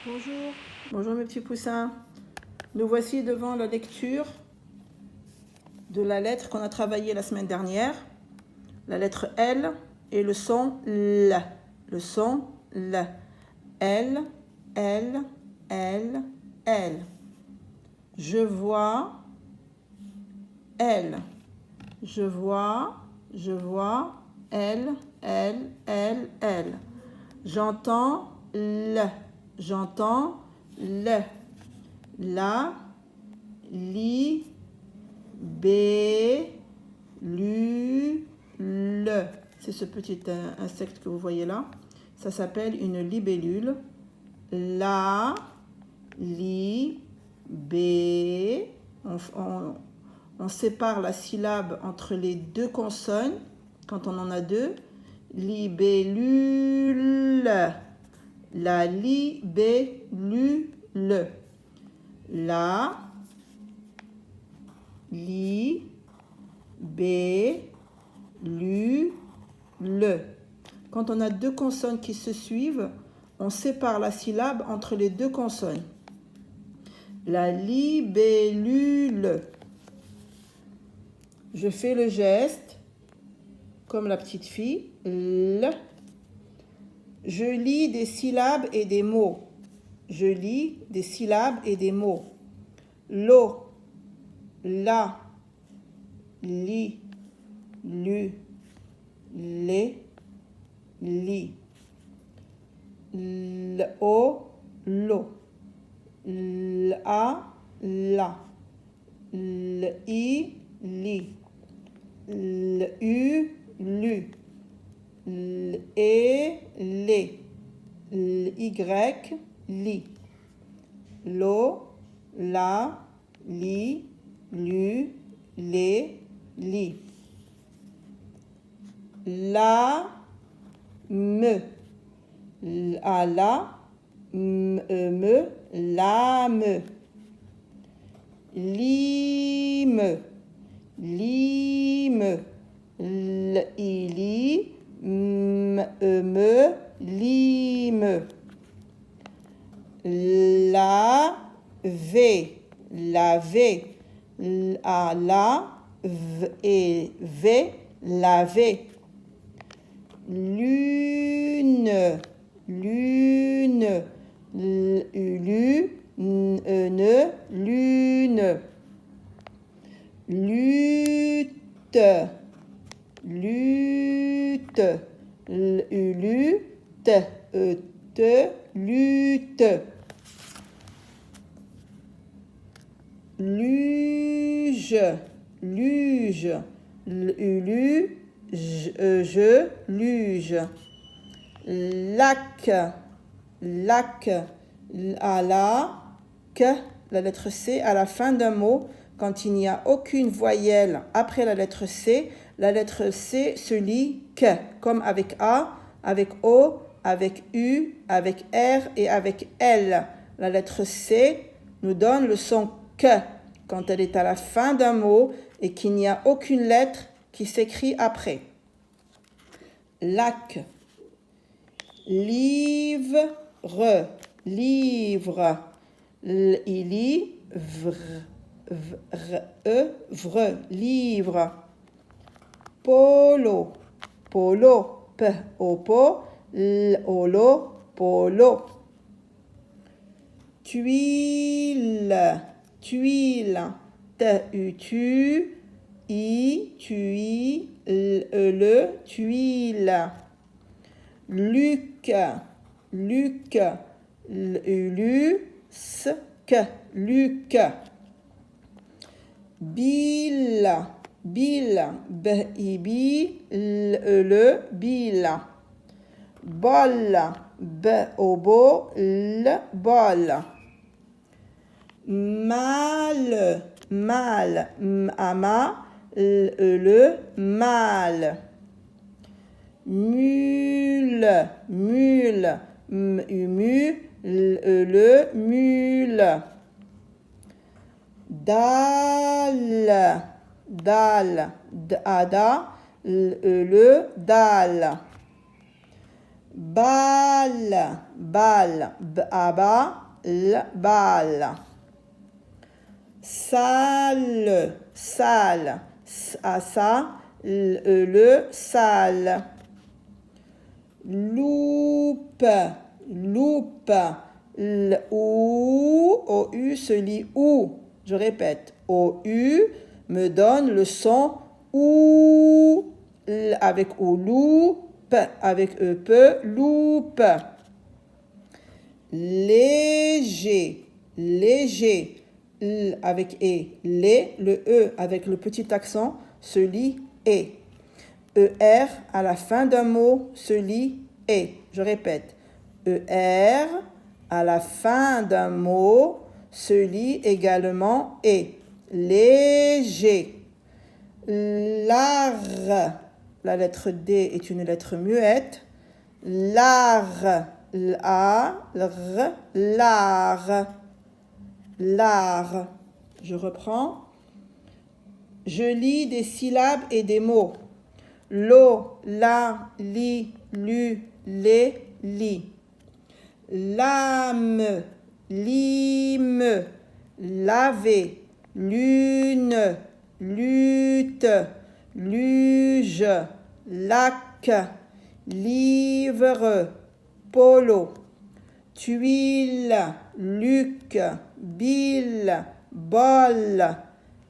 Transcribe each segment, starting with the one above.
Bonjour, bonjour mes petits poussins. Nous voici devant la lecture de la lettre qu'on a travaillée la semaine dernière, la lettre L et le son L. Le son L. L, L, L, L. Je vois L. Je vois L, L, L, L. J'entends L. J'entends le. La, li, bé, lu, le. C'est ce petit insecte que vous voyez là. Ça s'appelle une libellule. La, li, bé. On sépare la syllabe entre les deux consonnes quand on en a deux. Libellule. La libellule. La, li, bé, lu, le. Quand on a deux consonnes qui se suivent, on sépare la syllabe entre les deux consonnes. La libellule. Je fais le geste, comme la petite fille, L. Je lis des syllabes et des mots. Je lis des syllabes et des mots. Lo, la, li, lu, les, li. L'o, lo. L'a, la. L'i, li. L'u, lu. L'e, les. L'y, li. Lo, la, li, lu, les, li. La, me. La, me, lame. Lime, lime. Li, me, lime. Laver, laver. La, v, laver. Lune, lune. Lune. Lutte, lutte. Lutte, lutte. Luge, luge. Je, luge. Lac, lac. La lettre C à la fin d'un mot, quand il n'y a aucune voyelle après la lettre C se lit que, comme avec A, avec O, avec U, avec R et avec L. La lettre C nous donne le son que quand elle est à la fin d'un mot et qu'il n'y a aucune lettre qui s'écrit après. Lac. Livre, livre. Livre, livre. Polo, polo. P, o, po, l, o, lo, polo. Tuile, tuile. T, u, tu, i, tui, le, tuile. Luc, luc. Luc, luc. Bill, bill. B-I-B, le, bill. Bol, b-o-bo, l, bol. Mal, mal. M-a-ma, le, mal. Mule, mule. M-u-mu, le, mule. Dalle, dalle. D-a-da, le, dalle. Bal, bal, baba, bal. Sale, sale, ça, le sale. Loupe, loupe, ou se lit ou. Je répète, ou me donne le son ou, avec ou, loupe, avec peu, loupe. Léger, léger, avec le e avec le petit accent se lit et. ER à la fin d'un mot se lit et. Je répète, ER à la fin d'un mot se lit également et. Léger. L'art, la lettre D est une lettre muette. L'art, l'art, l'art. Je reprends. Je lis des syllabes et des mots. Lo, la, li, lu, les, li. Lame, lime, laver, lune, lutte, luge, lac, livre, polo, tuile, luc, bille, bol,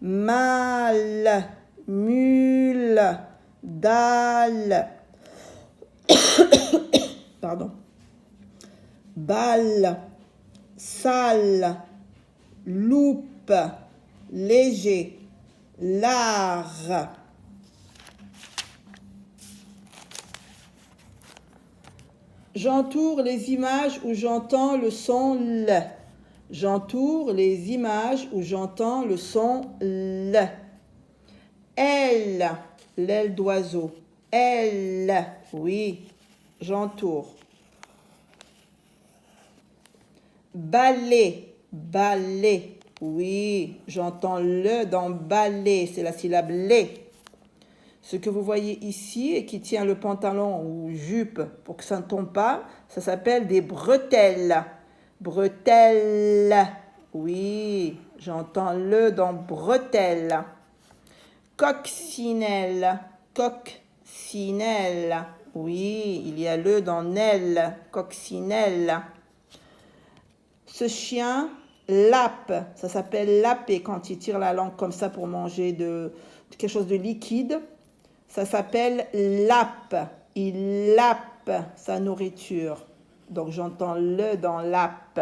mal, mule, dalle, pardon, balle, salle, loupe, léger, lard. J'entoure les images où j'entends le son L. J'entoure les images où j'entends le son L. Elle, l'aile d'oiseau. Elle, oui, j'entoure. Balai, balai, oui, j'entends le dans balai, c'est la syllabe lé. Ce que vous voyez ici et qui tient le pantalon ou jupe pour que ça ne tombe pas, ça s'appelle des bretelles. Bretelles, oui, j'entends le dans bretelles. Coccinelle, coccinelle, oui, il y a le dans nelle, coccinelle. Ce chien lappe, ça s'appelle lapper quand il tire la langue comme ça pour manger quelque chose de liquide. Ça s'appelle lappe, il lappe sa nourriture. Donc j'entends le dans lappe.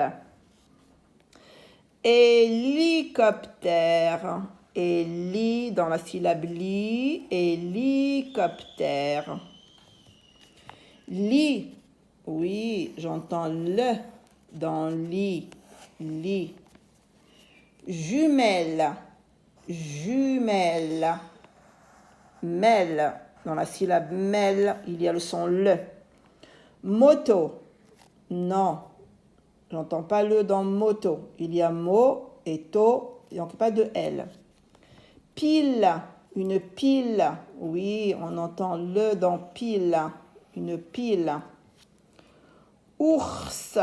Hélicoptère, héli dans la syllabe li, hélicoptère. Lit, oui, j'entends le dans lit, lit. Jumelle, jumelle. Mêle, dans la syllabe mêle, il y a le son le. Moto, non, j'entends pas le dans moto. Il y a mo et to, donc pas de L. Pile, une pile, oui, on entend le dans pile, une pile. Ours,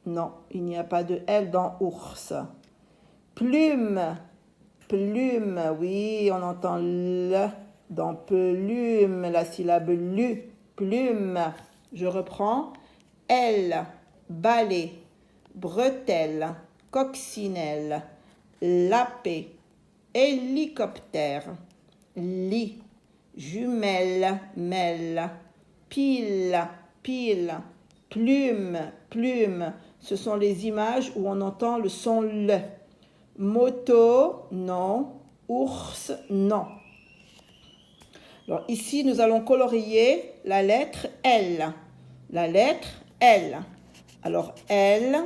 non, il n'y a pas de L dans ours. Plume, plume, oui, on entend le dans pelume, la syllabe lu, plume. Je reprends. Elle, balai, bretelle, coccinelle, lapé, hélicoptère, lit, jumelle, mêle, pile, pile, plume, plume. Ce sont les images où on entend le son le. Moto, non. Ours, non. Alors ici, nous allons colorier la lettre L. La lettre L. Alors L,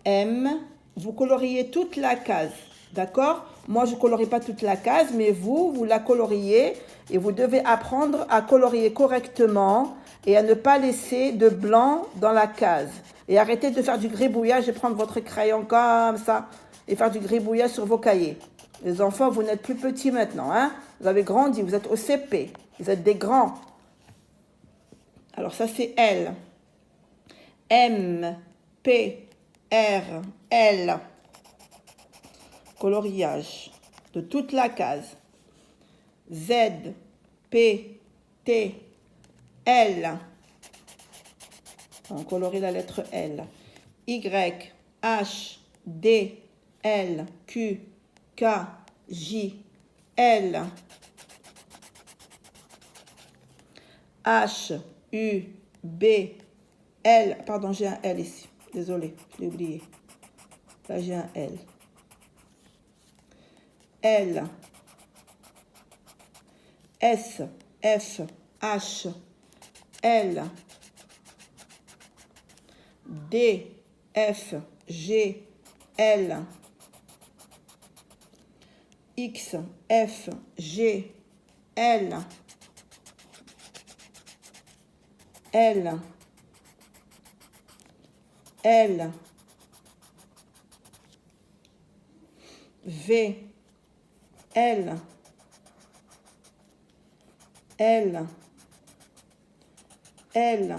M, vous coloriez toute la case, d'accord? Moi, je ne colorie pas toute la case, mais vous la coloriez et vous devez apprendre à colorier correctement et à ne pas laisser de blanc dans la case. Et arrêtez de faire du gribouillage et prendre votre crayon comme ça et faire du gribouillage sur vos cahiers. Les enfants, vous n'êtes plus petits maintenant, hein? Vous avez grandi, vous êtes au CP, vous êtes des grands. Alors ça c'est L. M, P, R, L. Coloriage de toute la case. Z, P, T, L. On colorie la lettre L. Y, H, D, L, Q, K, J, L. H, U, B, L. Pardon, j'ai un L ici. Désolé, je l'ai oublié. Là, j'ai un L. L. S, F, H, L. D, F, G, L. X, F, G, L. L, L, V, L, L, L,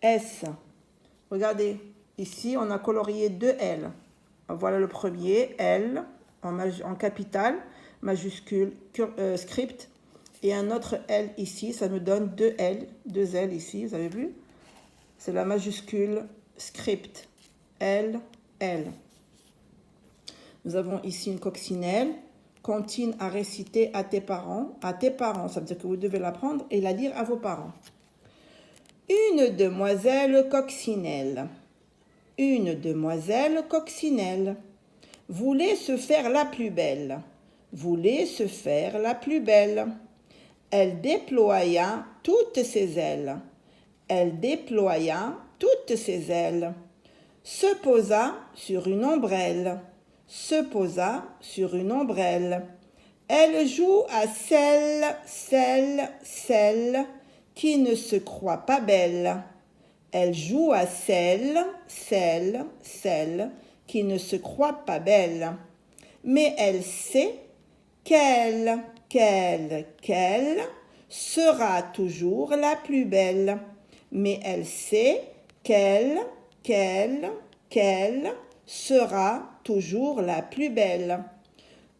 S. Regardez, ici, on a colorié deux L. Voilà le premier, L, en capital, majuscule, script. Et un autre L ici, ça nous donne deux L ici, vous avez vu? C'est la majuscule script, L, L. Nous avons ici une coccinelle. Continue à réciter à tes parents. À tes parents, ça veut dire que vous devez l'apprendre et la lire à vos parents. Une demoiselle coccinelle. Une demoiselle coccinelle voulait se faire la plus belle. Voulait se faire la plus belle. Elle déploya toutes ses ailes. Elle déploya toutes ses ailes. Se posa sur une ombrelle. Se posa sur une ombrelle. Elle joue à celle qui ne se croit pas belle. Elle joue à celle qui ne se croit pas belle. Mais elle sait qu'elle sera toujours la plus belle. Mais elle sait qu'elle sera toujours la plus belle.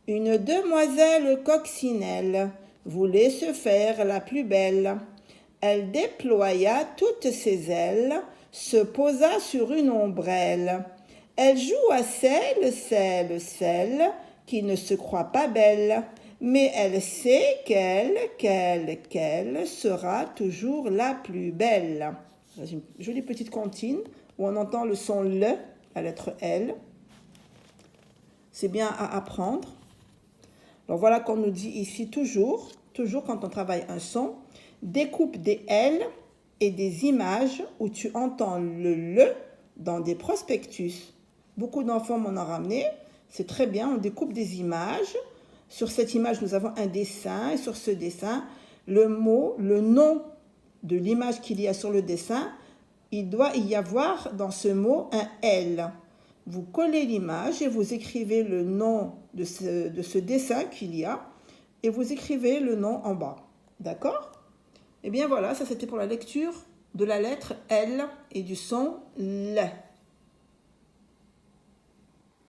Une demoiselle coccinelle voulait se faire la plus belle. Elle déploya toutes ses ailes, se posa sur une ombrelle. Elle joue à celle qui ne se croit pas belle, mais elle sait qu'elle sera toujours la plus belle. C'est une jolie petite comptine où on entend le son le, la lettre L. C'est bien à apprendre. Alors voilà qu'on nous dit ici toujours quand on travaille un son, découpe des L et des images où tu entends le dans des prospectus. Beaucoup d'enfants m'en ont ramené. C'est très bien, on découpe des images. Sur cette image, nous avons un dessin. Et sur ce dessin, le nom de l'image qu'il y a sur le dessin, il doit y avoir dans ce mot un L. Vous collez l'image et vous écrivez le nom de ce dessin qu'il y a et vous écrivez le nom en bas. D'accord? Eh bien voilà, ça c'était pour la lecture de la lettre L et du son L.